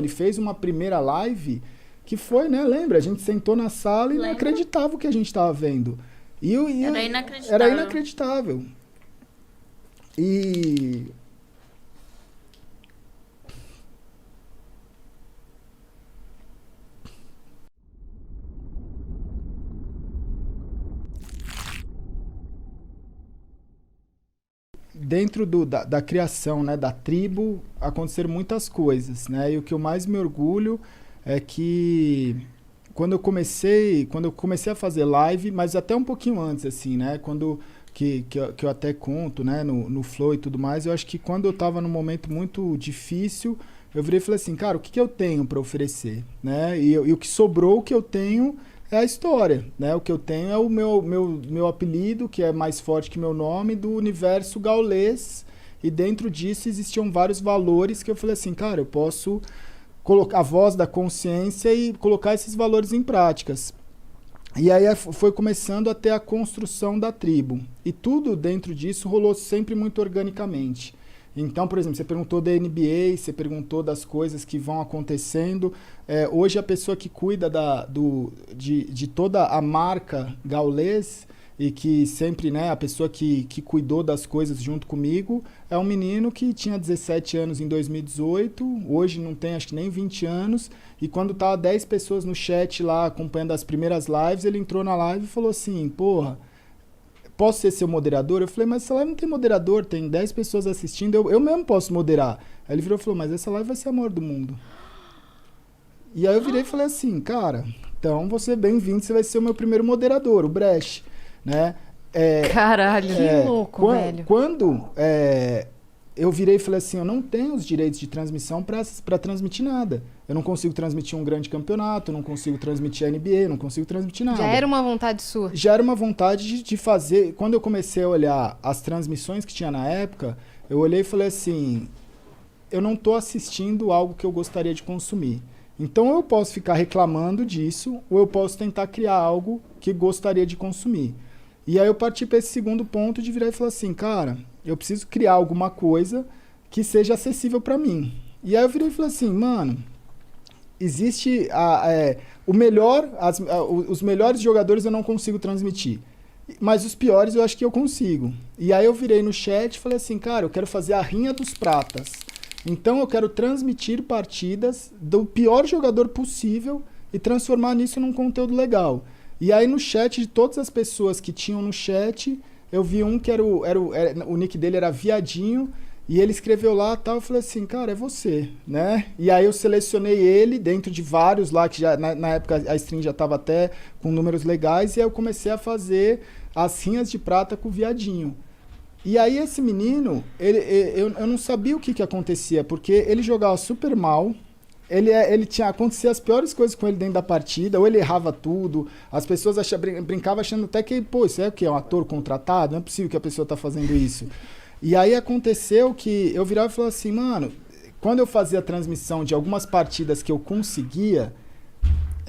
ele fez uma primeira live que foi, né? Lembra? A gente sentou na sala e não acreditava o que a gente estava vendo. Era inacreditável. Era inacreditável. E... dentro da criação, né, da tribo, aconteceram muitas coisas, né? E o que eu mais me orgulho é que quando eu comecei a fazer live, mas até um pouquinho antes, assim, né? Que eu até conto, né, no Flow e tudo mais, eu acho que quando eu estava num momento muito difícil, eu virei e falei assim, cara, o que eu tenho para oferecer, né? E o que sobrou, o que eu tenho é a história, né? O que eu tenho é o meu apelido, que é mais forte que meu nome, do universo gaulês, e dentro disso existiam vários valores que eu falei assim, cara, eu posso colocar a voz da consciência e colocar esses valores em práticas. E aí foi começando a ter a construção da tribo. E tudo dentro disso rolou sempre muito organicamente. Então, por exemplo, você perguntou da NBA, você perguntou das coisas que vão acontecendo. Hoje a pessoa que cuida de toda a marca Gaulês e que sempre, né, a pessoa que cuidou das coisas junto comigo é um menino que tinha 17 anos em 2018, hoje não tem acho que nem 20 anos, e quando tava 10 pessoas no chat lá acompanhando as primeiras lives, ele entrou na live e falou assim, porra, posso ser seu moderador? Eu falei, mas essa live não tem moderador, tem 10 pessoas assistindo, eu mesmo posso moderar. Aí ele virou e falou, mas essa live vai ser a maior do mundo. E aí eu virei e falei assim, cara, então você é bem-vindo, você vai ser o meu primeiro moderador, o Brecht, né? Caralho, que louco, velho. Quando eu virei e falei assim, eu não tenho os direitos de transmissão para transmitir nada. Eu não consigo transmitir um grande campeonato, eu não consigo transmitir a NBA, eu não consigo transmitir nada. Já era uma vontade sua? Já era uma vontade de fazer. Quando eu comecei a olhar as transmissões que tinha na época, eu olhei e falei assim, eu não estou assistindo algo que eu gostaria de consumir. Então ou eu posso ficar reclamando disso, ou eu posso tentar criar algo que gostaria de consumir. E aí eu parti para esse segundo ponto de virar e falar assim, cara, eu preciso criar alguma coisa que seja acessível para mim. E aí eu virei e falei assim, mano, existe os melhores jogadores eu não consigo transmitir, mas os piores eu acho que eu consigo. E aí eu virei no chat e falei assim, cara, eu quero fazer a rinha dos pratas. Então eu quero transmitir partidas do pior jogador possível e transformar nisso num conteúdo legal. E aí no chat, de todas as pessoas que tinham no chat, eu vi um que o nick dele era Viadinho, e ele escreveu lá tal, eu falei assim, cara, é você, né? E aí eu selecionei ele dentro de vários lá, que já na época a stream já estava até com números legais, e aí eu comecei a fazer as rinhas de prata com o Viadinho. E aí esse menino, eu não sabia o que acontecia, porque ele jogava super mal, acontecia as piores coisas com ele dentro da partida, ou ele errava tudo, as pessoas brincavam achando até que, pô, isso é o quê? É um ator contratado? Não é possível que a pessoa tá fazendo isso. E aí aconteceu que eu virava e falava assim, mano, quando eu fazia a transmissão de algumas partidas que eu conseguia,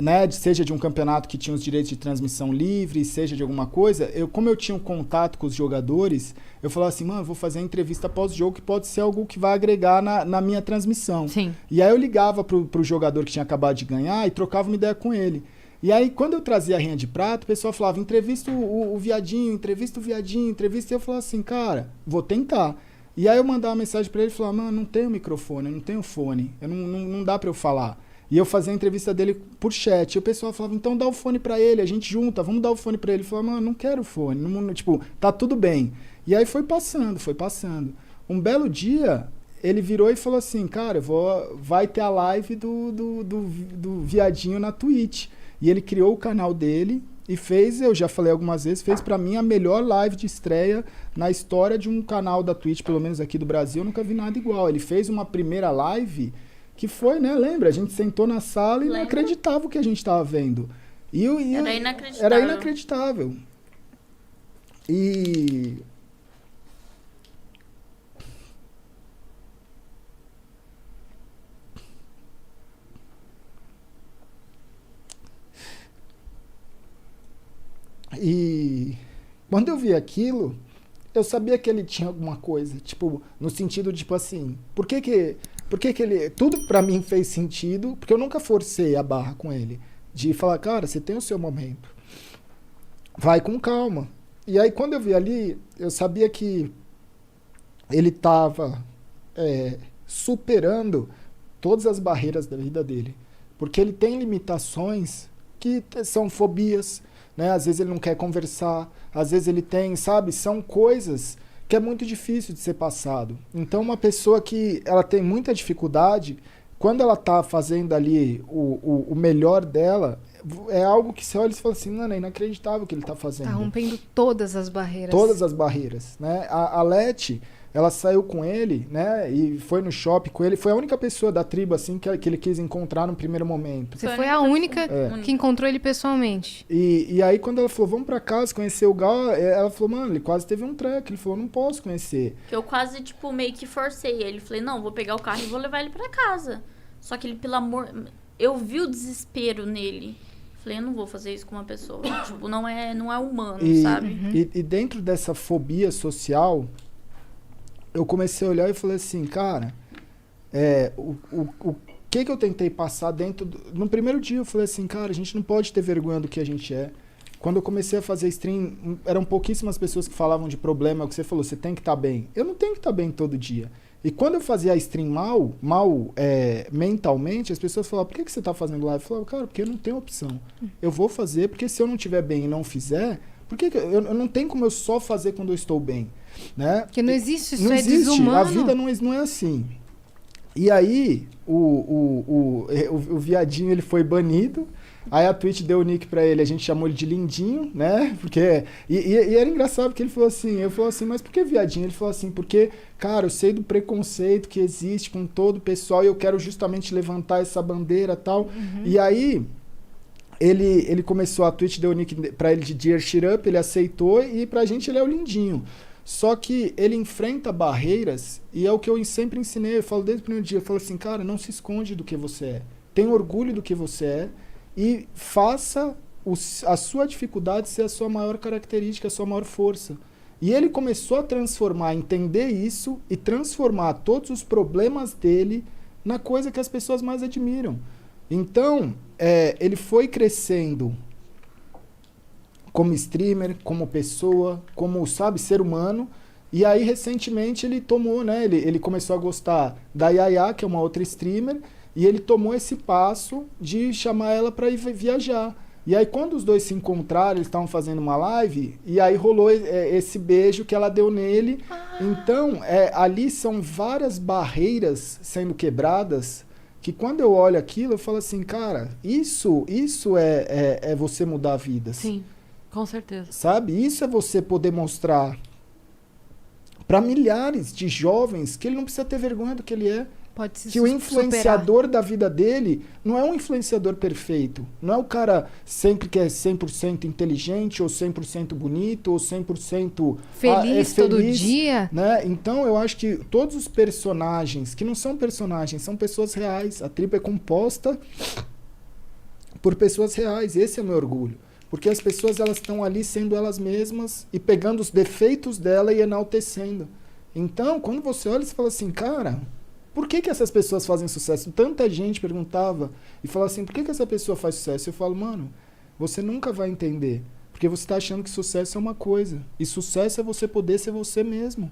né, seja de um campeonato que tinha os direitos de transmissão livre, seja de alguma coisa, como eu tinha um contato com os jogadores, eu falava assim, mano, eu vou fazer a entrevista pós-jogo que pode ser algo que vai agregar na minha transmissão. Sim. E aí eu ligava pro jogador que tinha acabado de ganhar e trocava uma ideia com ele. E aí, quando eu trazia a rinha de prata, o pessoal falava, entrevista o Viadinho, entrevista o Viadinho, entrevista, e eu falava assim, cara, vou tentar. E aí eu mandava uma mensagem pra ele e falava, mano, não tenho microfone, eu não tenho fone, não dá pra eu falar. E eu fazia a entrevista dele por chat. E o pessoal falava, então dá o fone pra ele, a gente junta, vamos dar o fone pra ele. Ele falava, mano, não quero fone, tipo, tá tudo bem. E aí foi passando. Um belo dia, ele virou e falou assim, cara, vai ter a live do Viadinho na Twitch. E ele criou o canal dele e fez, eu já falei algumas vezes, fez pra mim a melhor live de estreia na história de um canal da Twitch, pelo menos aqui do Brasil, eu nunca vi nada igual. Ele fez uma primeira live que foi, né, lembra? A gente sentou na sala e não acreditava o que a gente estava vendo. Era inacreditável. Era inacreditável. E... quando eu vi aquilo, eu sabia que ele tinha alguma coisa, tipo, no sentido, tipo assim, por que Por que ele... Tudo pra mim fez sentido, porque eu nunca forcei a barra com ele. De falar, cara, você tem o seu momento. Vai com calma. E aí, quando eu vi ali, eu sabia que ele tava superando todas as barreiras da vida dele. Porque ele tem limitações que são fobias, né? Às vezes ele não quer conversar, às vezes ele tem, sabe? São coisas que é muito difícil de ser passado. Então, uma pessoa que ela tem muita dificuldade, quando ela tá fazendo ali o melhor dela, é algo que você olha e fala assim, mano, é inacreditável o que ele tá fazendo. Tá rompendo todas as barreiras. Todas as barreiras, né? A Leti, ela saiu com ele, né? E foi no shopping com ele. Foi a única pessoa da tribo, assim, que ele quis encontrar no primeiro momento. Você foi a única que encontrou ele pessoalmente. E aí, quando ela falou, vamos pra casa conhecer o Gal, ela falou, mano, ele quase teve um treco. Ele falou, não posso conhecer. Que eu quase, tipo, meio que forcei ele. Falei, não, vou pegar o carro e vou levar ele pra casa. Só que ele, pelo amor... Eu vi o desespero nele. Falei, eu não vou fazer isso com uma pessoa. Tipo, não é humano, sabe? E dentro dessa fobia social... Eu comecei a olhar e falei assim, cara, o que eu tentei passar dentro... No primeiro dia eu falei assim, cara, a gente não pode ter vergonha do que a gente é. Quando eu comecei a fazer stream, eram pouquíssimas pessoas que falavam de problema, é o que você falou, você tem que estar bem. Eu não tenho que estar bem todo dia. E quando eu fazia a stream mal mentalmente, as pessoas falavam, por que você está fazendo live? Eu falava, cara, porque eu não tenho opção. Eu vou fazer, porque se eu não estiver bem e não fizer... Porque eu não tenho como eu só fazer quando eu estou bem, né? Porque não existe, isso não é existe. desumano. A vida não é assim. E aí, o viadinho, ele foi banido. Aí a Twitch deu o nick pra ele, a gente chamou ele de Lindinho, né? Porque... E era engraçado porque ele falou assim, eu falei assim, mas por que viadinho? Ele falou assim, porque, cara, eu sei do preconceito que existe com todo o pessoal e eu quero justamente levantar essa bandeira e tal. E aí... Ele começou, a Twitch deu o nick pra ele de Dear Shit Up, ele aceitou e pra gente ele é o Lindinho. Só que ele enfrenta barreiras e é o que eu sempre ensinei, eu falo desde o primeiro dia, eu falo assim, cara, não se esconde do que você é. Tenha orgulho do que você é e faça a sua dificuldade ser a sua maior característica, a sua maior força. E ele começou a transformar, entender isso e transformar todos os problemas dele na coisa que as pessoas mais admiram. Então, ele foi crescendo como streamer, como pessoa, como, sabe, ser humano. E aí, recentemente, ele tomou, né? Ele começou a gostar da Yaya, que é uma outra streamer, e ele tomou esse passo de chamar ela para ir viajar. E aí, quando os dois se encontraram, eles estavam fazendo uma live, e aí rolou esse beijo que ela deu nele. Então, ali são várias barreiras sendo quebradas, que quando eu olho aquilo, eu falo assim, cara, isso é você mudar vidas. Sim, com certeza. Sabe? Isso é você poder mostrar para milhares de jovens que ele não precisa ter vergonha do que ele é. Pode se que o influenciador da vida dele não é um influenciador perfeito. Não é o cara sempre que é 100% inteligente, ou 100% bonito, ou 100% feliz todo dia. Né? Então, eu acho que todos os personagens, que não são personagens, são pessoas reais. A tribo é composta por pessoas reais. Esse é o meu orgulho. Porque as pessoas elas estão ali sendo elas mesmas e pegando os defeitos dela e enaltecendo. Então, quando você olha, você fala assim, cara... Por que essas pessoas fazem sucesso? Tanta gente perguntava e falava assim, por que essa pessoa faz sucesso? Eu falo, mano, você nunca vai entender. Porque você está achando que sucesso é uma coisa. E sucesso é você poder ser você mesmo.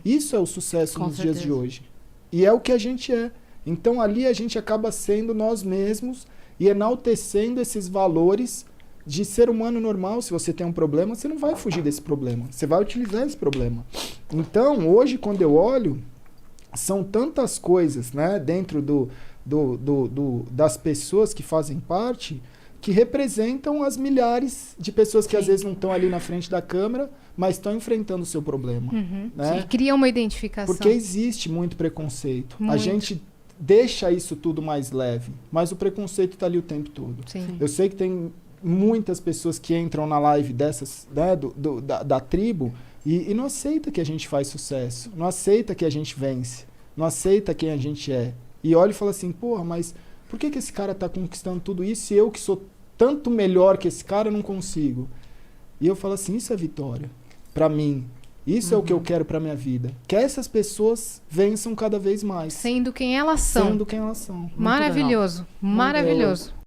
Isso é o sucesso nos dias de hoje. E é o que a gente é. Então ali a gente acaba sendo nós mesmos e enaltecendo esses valores de ser humano normal. Se você tem um problema, você não vai fugir desse problema. Você vai utilizar esse problema. Então, hoje, quando eu olho... São tantas coisas, né, dentro das pessoas que fazem parte que representam as milhares de pessoas que às vezes não estão ali na frente da câmera, mas estão enfrentando o seu problema. Né? Sim, cria uma identificação. Porque existe muito preconceito. Muito. A gente deixa isso tudo mais leve, mas o preconceito está ali o tempo todo. Sim. Eu sei que tem muitas pessoas que entram na live dessas, né, da tribo, e não aceita que a gente faz sucesso, não aceita que a gente vence, não aceita quem a gente é. E olha e fala assim, porra, mas por que esse cara tá conquistando tudo isso e eu que sou tanto melhor que esse cara não consigo? E eu falo assim, isso é vitória. Pra mim, Isso é o que eu quero pra minha vida. Que essas pessoas vençam cada vez mais. Sendo quem elas são. Sendo quem elas são. Muito Maravilhoso. legal. Maravilhoso.